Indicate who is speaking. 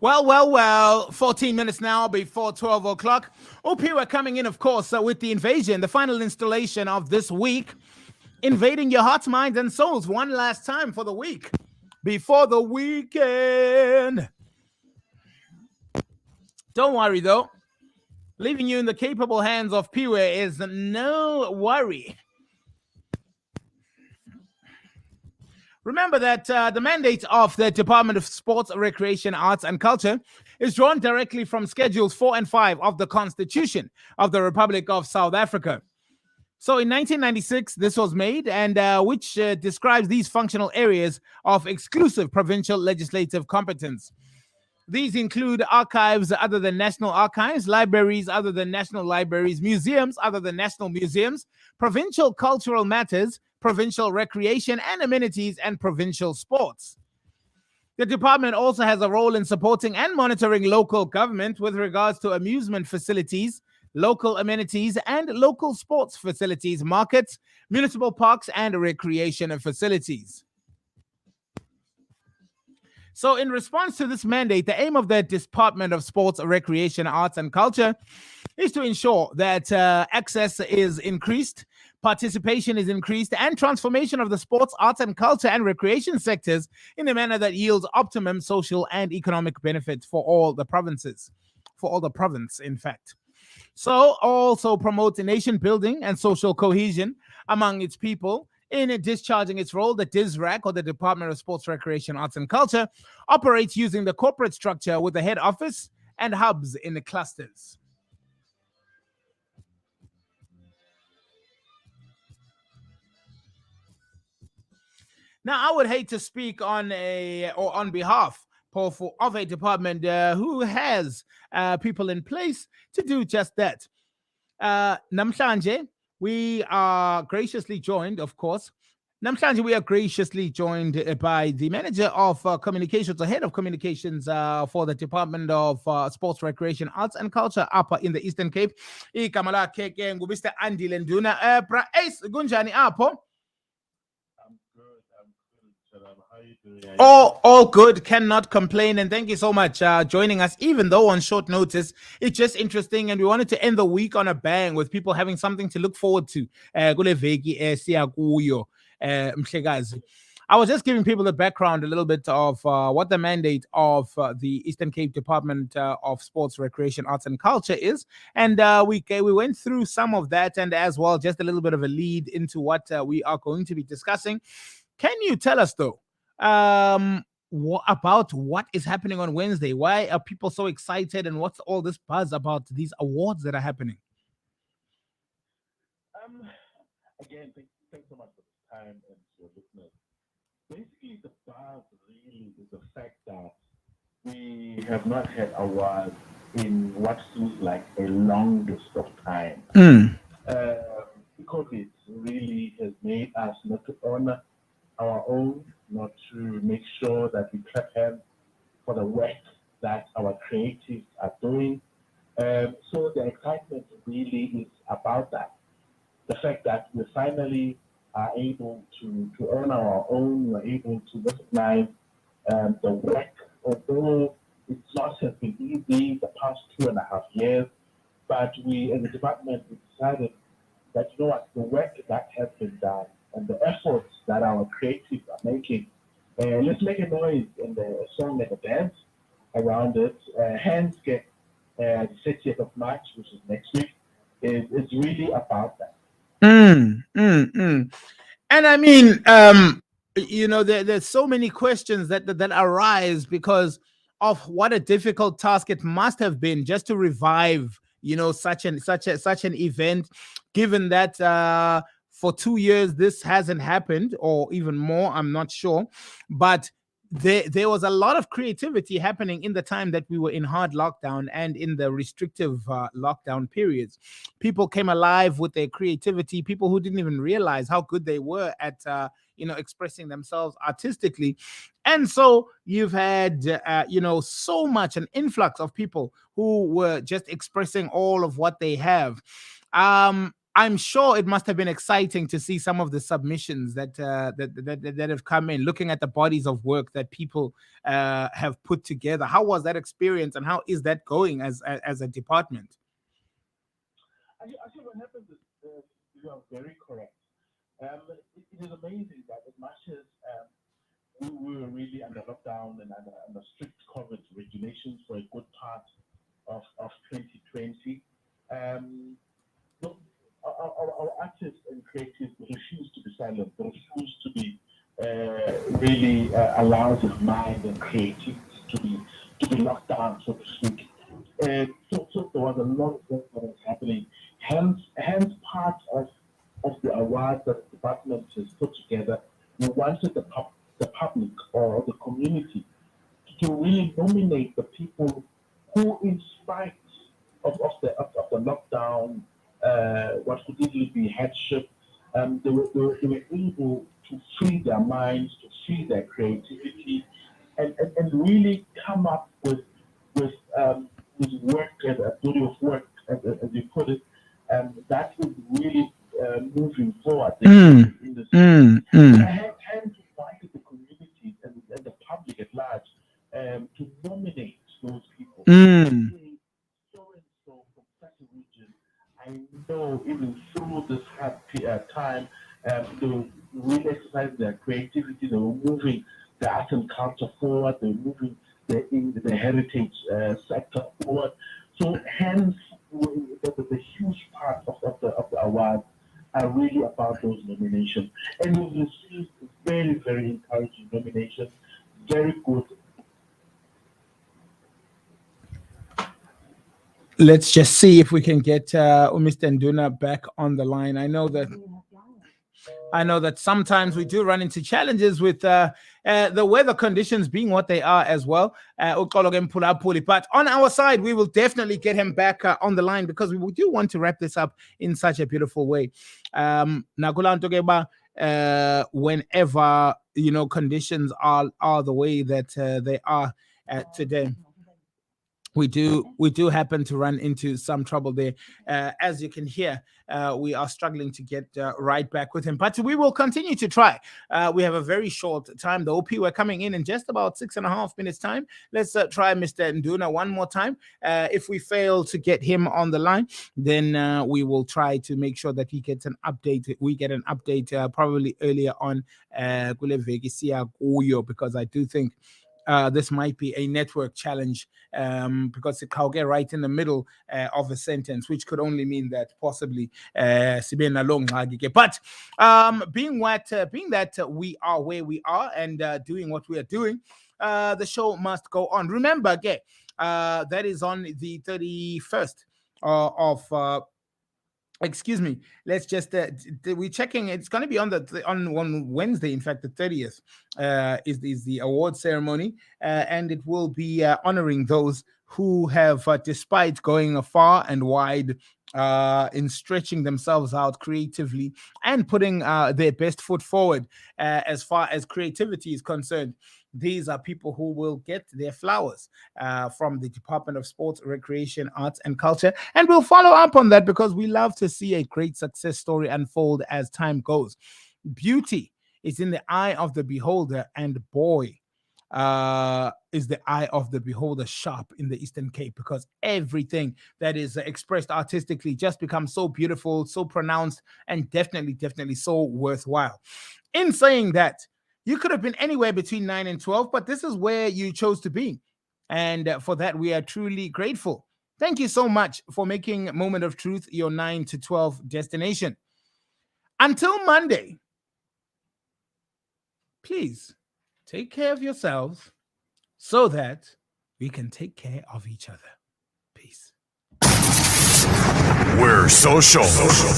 Speaker 1: Well. 14 minutes now before 12 o'clock. OP, we're coming in, of course, with the invasion, the final installation of this week, invading your hearts, minds, and souls one last time for the week before the weekend. Don't worry, though. Leaving you in the capable hands of Piwe is no worry. Remember that the mandate of the Department of Sports, Recreation, Arts and Culture is drawn directly from Schedules 4 and 5 of the Constitution of the Republic of South Africa. So in 1996, this was made, and which describes these functional areas of exclusive provincial legislative competence. These include archives other than national archives, libraries other than national libraries, museums other than national museums, provincial cultural matters, provincial recreation and amenities, and provincial sports. The department also has a role in supporting and monitoring local government with regards to amusement facilities, local amenities, and local sports facilities, markets, municipal parks, and recreation facilities. So in response to this mandate, the aim of the Department of Sports, Recreation, Arts and Culture is to ensure that access is increased, participation is increased, and transformation of the sports, arts and culture and recreation sectors in a manner that yields optimum social and economic benefit for all the provinces, in fact. So also promotes nation building and social cohesion among its people. In discharging its role, the DISRAC, or the Department of Sports, Recreation, Arts and Culture, operates using the corporate structure with the head office and hubs in the clusters. Now, I would hate to speak on behalf of a department who has people in place to do just that. Namhlanje, we are graciously joined, of course. Namhlanje, we are graciously joined by the manager of communications, the head of communications for the Department of Sports, Recreation, Arts and Culture upper in the Eastern Cape. Igama lakhe ke nguMr. Andile Nduna. Bra Ace, kunjani apho?
Speaker 2: I'm good. Shalom. How are you doing?
Speaker 1: All good, cannot complain, and thank you so much joining us, even though on short notice. It's just interesting, and we wanted to end the week on a bang with people having something to look forward to. Kule veki siya kuyo, Mhlekazi. I was just giving people the background a little bit of what the mandate of the Eastern Cape Department of Sports, Recreation, Arts and Culture is. And we went through some of that, and as well, just a little bit of a lead into what we are going to be discussing. Can you tell us, though, about what is happening on Wednesday? Why are people so excited, and what's all this buzz about these awards that are happening?
Speaker 2: Again, thanks so much for the time and your listeners. Basically, the buzz really is the fact that we have not had awards in what seems like a longest of time. Because it really has made us not to honor our own, not to make sure that we clap hands for the work that our creatives are doing. So the excitement really is about that. The fact that we finally are able to earn our own, we're able to recognize the work, although it's not has been easy the past 2.5 years, but we as a department we decided that, you know what, the work that has been done and the efforts that our creatives are making, let's make a noise and a song and a dance around it. Hence, get the 30th of March, which is next week, is really about that.
Speaker 1: And I mean, there's so many questions that arise because of what a difficult task it must have been just to revive, such an event, given that for 2 years this hasn't happened, or even more, I'm not sure. But there was a lot of creativity happening in the time that we were in hard lockdown and in the restrictive lockdown periods. People came alive with their creativity, people who didn't even realize how good they were at expressing themselves artistically. And so you've had so much an influx of people who were just expressing all of what they have. I'm sure it must have been exciting to see some of the submissions that have come in, looking at the bodies of work that people have put together. How was that experience, and how is that going as a department?
Speaker 2: I think what happens is you are very correct. It is amazing that as much as we were really under lockdown and under strict COVID regulations for a good part of 2020, no, our artists and creatives refuse to be silent. They refuse to be really allowed their mind and creativity to be locked down, so to speak. So there was a lot of things that was happening. Hence part of the awards that the department has put together, we wanted the public or the community to really nominate the people who, in spite of the lockdown, what could easily be hardship, they were able to free their minds, to free their creativity, and really come up with work and a body of work, as you put it, that is really moving forward in the city. I have invited the communities and the public at large to nominate those people. Say, so and so from such a region, I know even through this happy time, they were really exercising their creativity, they were moving the art and culture forward, they were moving the heritage sector forward. So hence, the huge part of the award are really about those nominations. And we've received very, very encouraging nominations, very good.
Speaker 1: Let's just see if we can get Mr. Nduna back on the line. I know that sometimes we do run into challenges with the weather conditions being what they are as well. But on our side, we will definitely get him back on the line, because we do want to wrap this up in such a beautiful way. Whenever conditions are the way that they are today, we do happen to run into some trouble there. As you can hear, we are struggling to get right back with him, but we will continue to try. We have a very short time. The OP, we're coming in just about 6.5 minutes time. Let's try Mr. Nduna one more time. If we fail to get him on the line, then we will try to make sure that he gets an update. We get an update probably earlier on, because I do think this might be a network challenge, because it can get right in the middle of a sentence, which could only mean that possibly but being that we are where we are and doing what we are doing, the show must go on. Remember, again, that is on the 31st of excuse me. Let's just we're checking. It's going to be on Wednesday. In fact, the 30th is the award ceremony, and it will be honoring those who have, despite going far and wide, in stretching themselves out creatively and putting their best foot forward as far as creativity is concerned. These are people who will get their flowers from the Department of Sports, Recreation, Arts and Culture. And we'll follow up on that, because we love to see a great success story unfold as time goes. Beauty is in the eye of the beholder, and boy, is the eye of the beholder sharp in the Eastern Cape, because everything that is expressed artistically just becomes so beautiful, so pronounced, and definitely so worthwhile. In saying that, you could have been anywhere between 9 and 12, but this is where you chose to be. And for that, we are truly grateful. Thank you so much for making Moment of Truth your 9 to 12 destination. Until Monday, please take care of yourselves so that we can take care of each other. Peace.
Speaker 3: We're social.